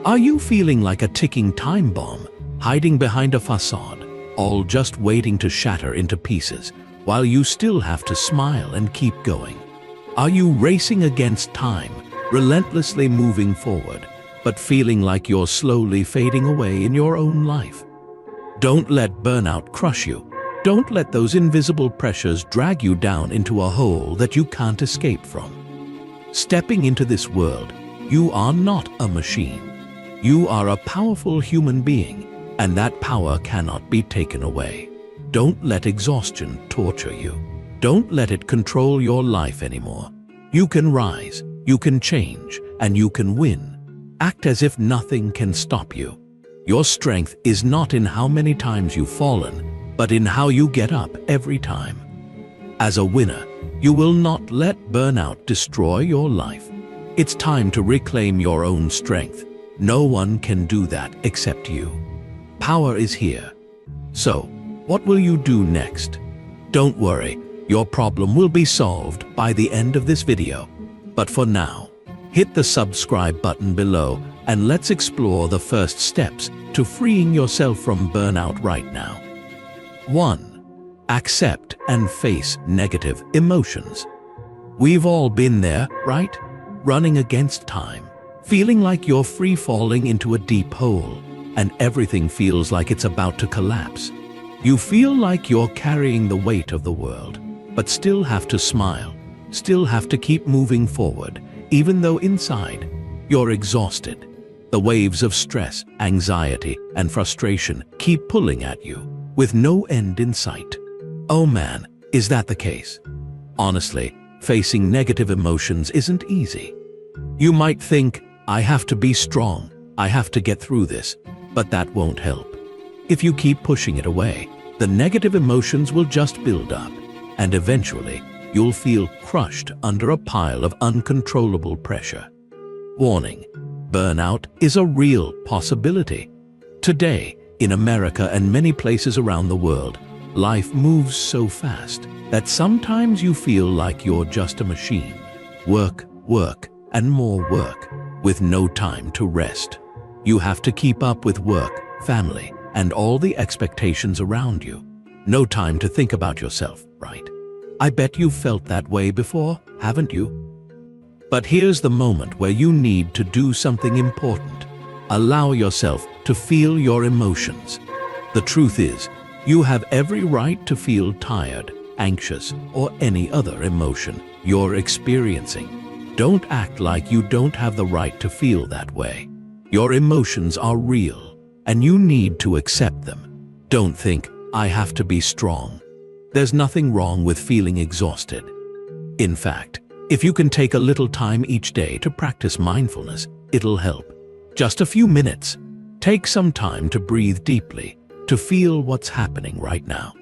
Are you feeling like a ticking time bomb, hiding behind a facade, all just waiting to shatter into pieces, while you still have to smile and keep going? Are you racing against time, relentlessly moving forward, but feeling like you're slowly fading away in your own life? Don't let burnout crush you. Don't let those invisible pressures drag you down into a hole that you can't escape from. Stepping into this world, you are not a machine. You are a powerful human being, and that power cannot be taken away. Don't let exhaustion torture you. Don't let it control your life anymore. You can rise, you can change, and you can win. Act as if nothing can stop you. Your strength is not in how many times you've fallen, but in how you get up every time. As a winner, you will not let burnout destroy your life. It's time to reclaim your own strength. No one can do that except you. Power is here. So, what will you do next? Don't worry, your problem will be solved by the end of this video. But for now, hit the subscribe button below and let's explore the first steps to freeing yourself from burnout right now. 1. Accept and face negative emotions. We've all been there, right? Running against time, feeling like you're free falling into a deep hole, and everything feels like it's about to collapse. You feel like you're carrying the weight of the world, but still have to smile, still have to keep moving forward, even though inside, you're exhausted. The waves of stress, anxiety, and frustration keep pulling at you, with no end in sight. Oh man, is that the case? Honestly, facing negative emotions isn't easy. You might think, I have to be strong, I have to get through this, but that won't help. If you keep pushing it away, the negative emotions will just build up, and eventually, you'll feel crushed under a pile of uncontrollable pressure. Warning: burnout is a real possibility. Today, in America and many places around the world, life moves so fast that sometimes you feel like you're just a machine. Work, work, and more work, with no time to rest. You have to keep up with work, family, and all the expectations around you. No time to think about yourself, right? I bet you've felt that way before, haven't you? But here's the moment where you need to do something important. Allow yourself to feel your emotions. The truth is, you have every right to feel tired, anxious, or any other emotion you're experiencing. Don't act like you don't have the right to feel that way. Your emotions are real, and you need to accept them. Don't think, I have to be strong. There's nothing wrong with feeling exhausted. In fact, if you can take a little time each day to practice mindfulness, it'll help. Just a few minutes. Take some time to breathe deeply, to feel what's happening right now.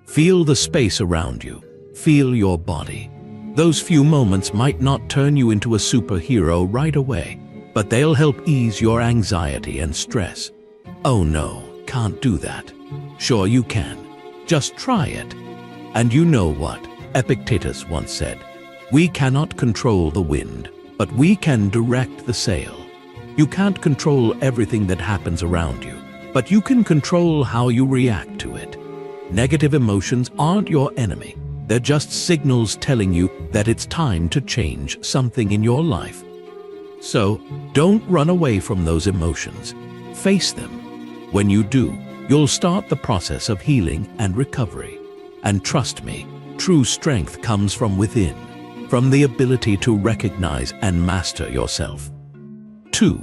Feel the space around you. Feel your body. Those few moments might not turn you into a superhero right away, but they'll help ease your anxiety and stress. Oh no, can't do that. Sure you can. Just try it. And you know what Epictetus once said? We cannot control the wind, but we can direct the sail. You can't control everything that happens around you, but you can control how you react to it. Negative emotions aren't your enemy. They're just signals telling you that it's time to change something in your life. So, don't run away from those emotions. Face them. When you do, you'll start the process of healing and recovery. And trust me, true strength comes from within, from the ability to recognize and master yourself. 2.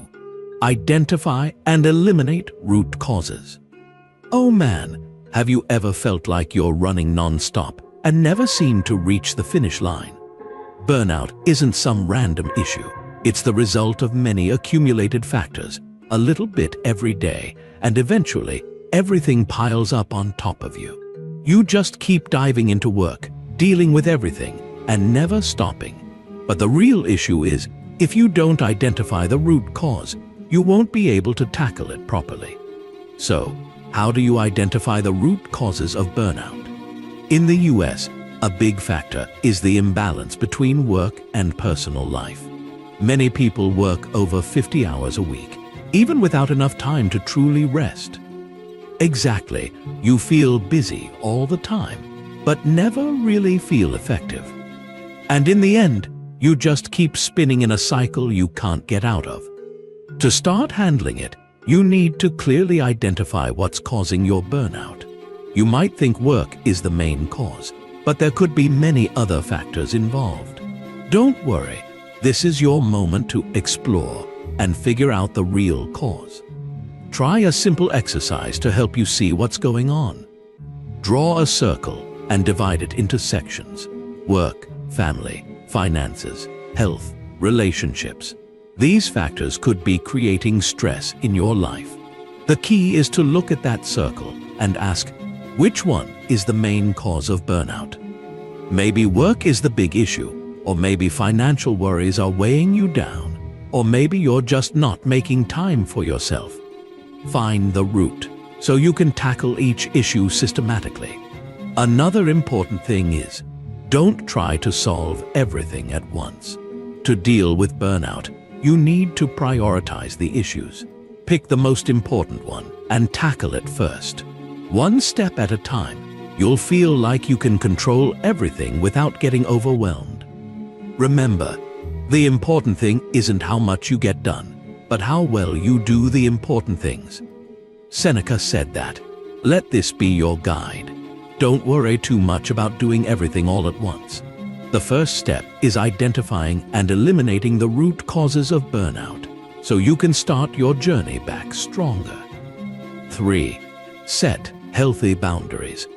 Identify and eliminate root causes. Oh man, have you ever felt like you're running non-stop and never seem to reach the finish line? Burnout isn't some random issue. It's the result of many accumulated factors, a little bit every day, and eventually, everything piles up on top of you. You just keep diving into work, dealing with everything, and never stopping. But the real issue is, if you don't identify the root cause, you won't be able to tackle it properly. So, how do you identify the root causes of burnout? In the US, a big factor is the imbalance between work and personal life. Many people work over 50 hours a week, even without enough time to truly rest. Exactly, you feel busy all the time, but never really feel effective. And in the end, you just keep spinning in a cycle you can't get out of. To start handling it, you need to clearly identify what's causing your burnout. You might think work is the main cause, but there could be many other factors involved. Don't worry, this is your moment to explore and figure out the real cause. Try a simple exercise to help you see what's going on. Draw a circle and divide it into sections: work, family, finances, health, relationships. These factors could be creating stress in your life. The key is to look at that circle and ask, which one is the main cause of burnout? Maybe work is the big issue, or maybe financial worries are weighing you down, or maybe you're just not making time for yourself. Find the root so you can tackle each issue systematically. Another important thing is, don't try to solve everything at once. To deal with burnout, you need to prioritize the issues. Pick the most important one and tackle it first. One step at a time, you'll feel like you can control everything without getting overwhelmed. Remember, the important thing isn't how much you get done, but how well you do the important things. Seneca said that. Let this be your guide. Don't worry too much about doing everything all at once. The first step is identifying and eliminating the root causes of burnout, so you can start your journey back stronger. 3. Set healthy boundaries.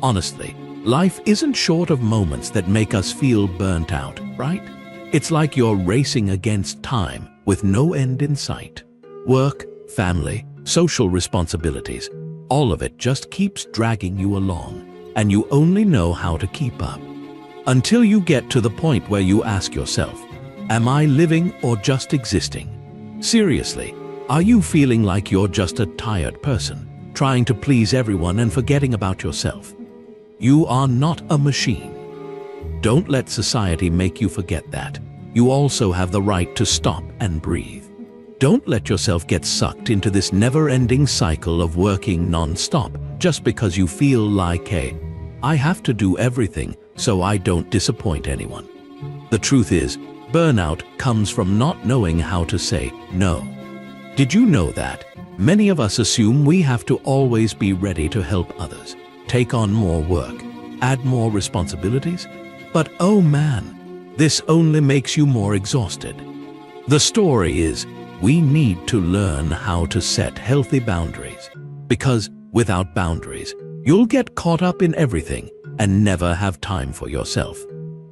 Honestly, life isn't short of moments that make us feel burnt out, right? It's like you're racing against time with no end in sight. Work, family, social responsibilities, all of it just keeps dragging you along, and you only know how to keep up. Until you get to the point where you ask yourself, am I living or just existing? Seriously, are you feeling like you're just a tired person, trying to please everyone and forgetting about yourself? You are not a machine. Don't let society make you forget that. You also have the right to stop and breathe. Don't let yourself get sucked into this never-ending cycle of working non-stop just because you feel like, hey, I have to do everything so I don't disappoint anyone. The truth is, burnout comes from not knowing how to say no. Did you know that? Many of us assume we have to always be ready to help others, take on more work, add more responsibilities. But oh man, this only makes you more exhausted. The story is, we need to learn how to set healthy boundaries, because without boundaries, you'll get caught up in everything and never have time for yourself.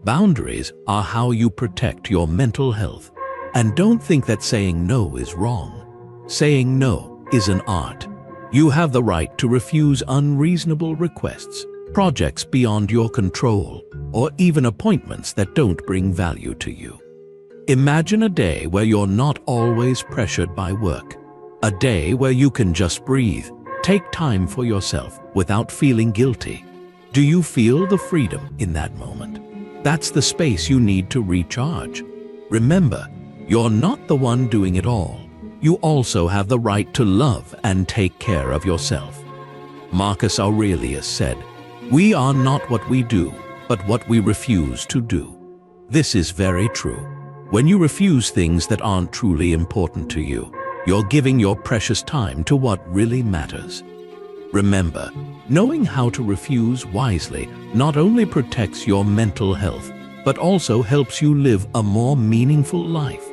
Boundaries are how you protect your mental health. And don't think that saying no is wrong. Saying no is an art. You have the right to refuse unreasonable requests, projects beyond your control, or even appointments that don't bring value to you. Imagine a day where you're not always pressured by work. A day where you can just breathe, take time for yourself without feeling guilty. Do you feel the freedom in that moment? That's the space you need to recharge. Remember, you're not the one doing it all. You also have the right to love and take care of yourself. Marcus Aurelius said, "We are not what we do, but what we refuse to do." This is very true. When you refuse things that aren't truly important to you, you're giving your precious time to what really matters. Remember, knowing how to refuse wisely not only protects your mental health, but also helps you live a more meaningful life.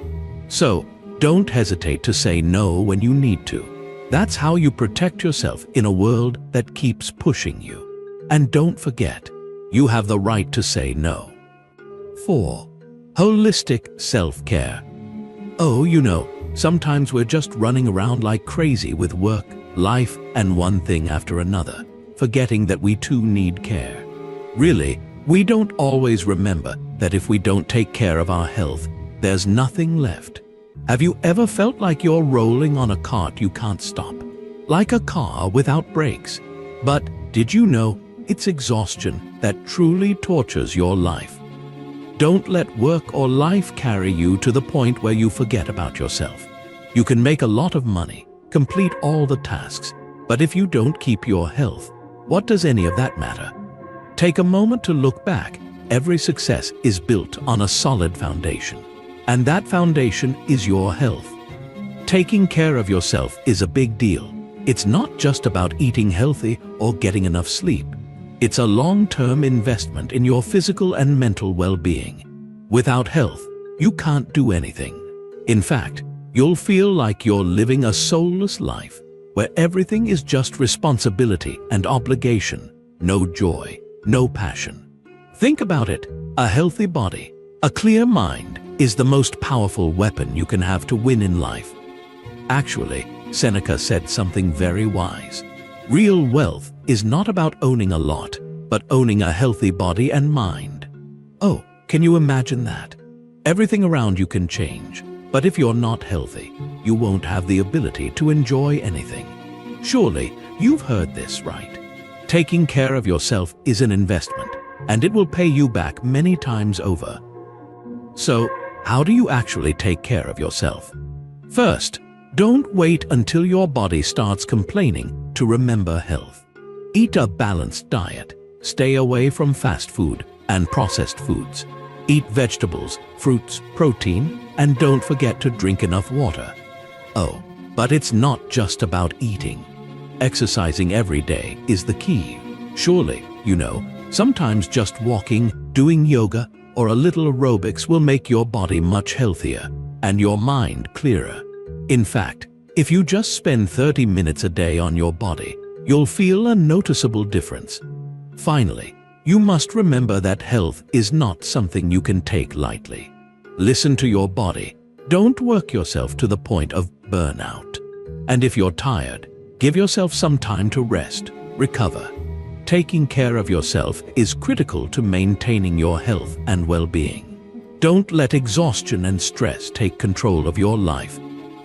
So, don't hesitate to say no when you need to. That's how you protect yourself in a world that keeps pushing you. And don't forget, you have the right to say no. 4. Holistic self-care. Oh, sometimes we're just running around like crazy with work, life, and one thing after another, forgetting that we too need care. Really, we don't always remember that if we don't take care of our health, there's nothing left. Have you ever felt like you're rolling on a cart you can't stop? Like a car without brakes? But did you know it's exhaustion that truly tortures your life? Don't let work or life carry you to the point where you forget about yourself. You can make a lot of money, complete all the tasks, but if you don't keep your health, what does any of that matter? Take a moment to look back. Every success is built on a solid foundation, and that foundation is your health. Taking care of yourself is a big deal. It's not just about eating healthy or getting enough sleep. It's a long-term investment in your physical and mental well-being. Without health, you can't do anything. In fact, you'll feel like you're living a soulless life, where everything is just responsibility and obligation, no joy, no passion. Think about it. A healthy body, a clear mind, is the most powerful weapon you can have to win in life. Actually, Seneca said something very wise. Real wealth is not about owning a lot, but owning a healthy body and mind. Oh, can you imagine that? Everything around you can change, but if you're not healthy, you won't have the ability to enjoy anything. Surely, you've heard this, right? Taking care of yourself is an investment, and it will pay you back many times over. So, how do you actually take care of yourself? First, don't wait until your body starts complaining to remember health. Eat a balanced diet. Stay away from fast food and processed foods. Eat vegetables, fruits, protein, and don't forget to drink enough water. Oh, but it's not just about eating. Exercising every day is the key. Surely, sometimes just walking, doing yoga, or a little aerobics will make your body much healthier and your mind clearer. In fact, if you just spend 30 minutes a day on your body, you'll feel a noticeable difference. Finally, you must remember that health is not something you can take lightly. Listen to your body. Don't work yourself to the point of burnout. And if you're tired, give yourself some time to rest, recover. Taking care of yourself is critical to maintaining your health and well-being. Don't let exhaustion and stress take control of your life.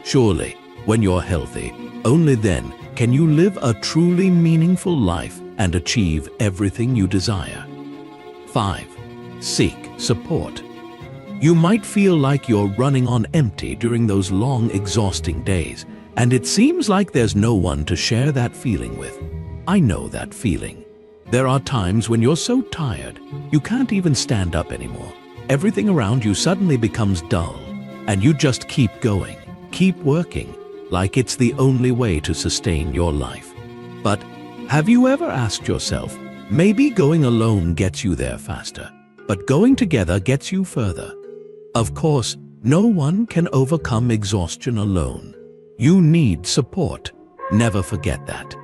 Surely, when you're healthy, only then can you live a truly meaningful life and achieve everything you desire. 5. Seek support. You might feel like you're running on empty during those long, exhausting days, and it seems like there's no one to share that feeling with. I know that feeling. There are times when you're so tired, you can't even stand up anymore. Everything around you suddenly becomes dull, and you just keep going. Keep working, like it's the only way to sustain your life. But have you ever asked yourself, maybe going alone gets you there faster, but going together gets you further? Of course, no one can overcome exhaustion alone. You need support. Never forget that.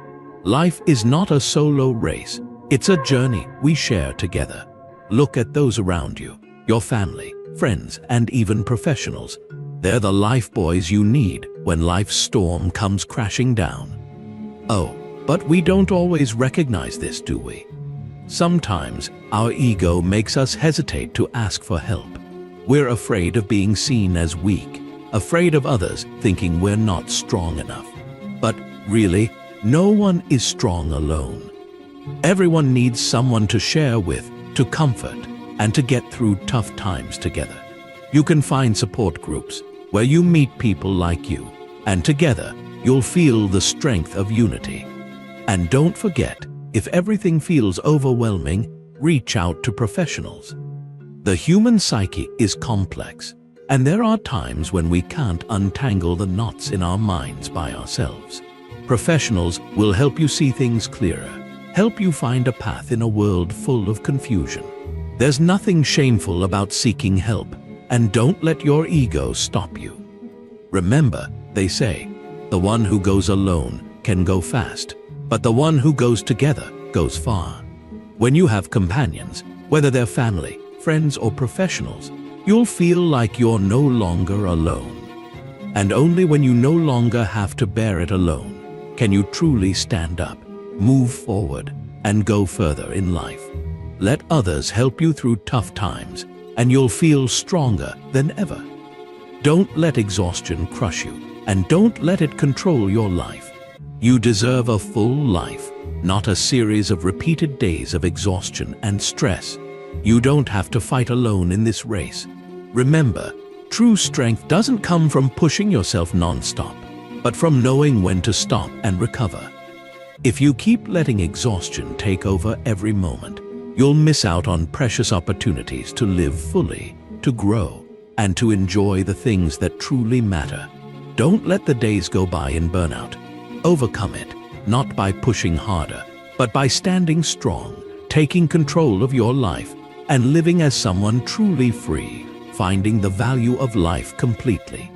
Life is not a solo race. It's a journey we share together. Look at those around you, your family, friends, and even professionals. They're the life buoys you need when life's storm comes crashing down. Oh, but we don't always recognize this, do we? Sometimes our ego makes us hesitate to ask for help. We're afraid of being seen as weak, afraid of others thinking we're not strong enough. But really, no one is strong alone. Everyone needs someone to share with, to comfort, and to get through tough times together. You can find support groups where you meet people like you, and together you'll feel the strength of unity. And don't forget, if everything feels overwhelming, reach out to professionals. The human psyche is complex, and there are times when we can't untangle the knots in our minds by ourselves. Professionals will help you see things clearer, help you find a path in a world full of confusion. There's nothing shameful about seeking help, and don't let your ego stop you. Remember, they say, the one who goes alone can go fast, but the one who goes together goes far. When you have companions, whether they're family, friends, or professionals, you'll feel like you're no longer alone. And only when you no longer have to bear it alone can you truly stand up, move forward, and go further in life. Let others help you through tough times, and you'll feel stronger than ever. Don't let exhaustion crush you, and don't let it control your life. You deserve a full life, not a series of repeated days of exhaustion and stress. You don't have to fight alone in this race. Remember, True strength doesn't come from pushing yourself non-stop, but from knowing when to stop and recover. If you keep letting exhaustion take over every moment, you'll miss out on precious opportunities to live fully, to grow, and to enjoy the things that truly matter. Don't let the days go by in burnout. Overcome it, not by pushing harder, but by standing strong, taking control of your life, and living as someone truly free, finding the value of life completely.